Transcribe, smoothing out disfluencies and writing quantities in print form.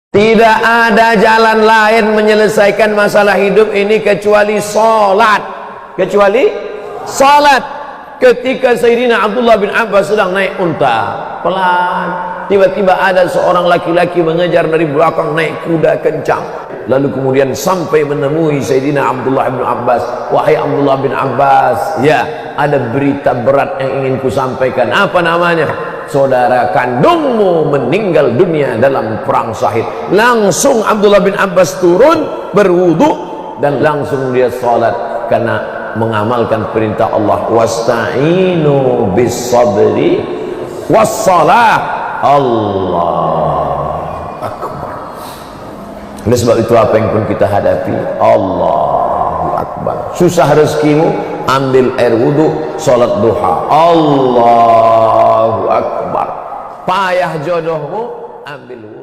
Tidak ada jalan lain menyelesaikan masalah hidup ini kecuali salat. Kecuali salat. Ketika Sayyidina Abdullah bin Abbas sedang naik unta, pelan, tiba-tiba ada seorang laki-laki mengejar dari belakang naik kuda kencang. Lalu kemudian sampai menemui Sayyidina Abdullah bin Abbas. Wahai Abdullah bin Abbas, ya, ada berita berat yang ingin ku sampaikan. Apa namanya? Saudara kandungmu meninggal dunia dalam perang Syahid. Langsung Abdullah bin Abbas turun, berwudu, dan langsung dia salat karena mengamalkan perintah Allah, wasta'inu bis sabri wassalah. Allah akbar. Oleh sebab itu apa yang pun kita hadapi, Allahu akbar. Susah rezekimu, ambil air wudu, salat duha, Allahu akbar. Payah jodohmu, ambil wudu.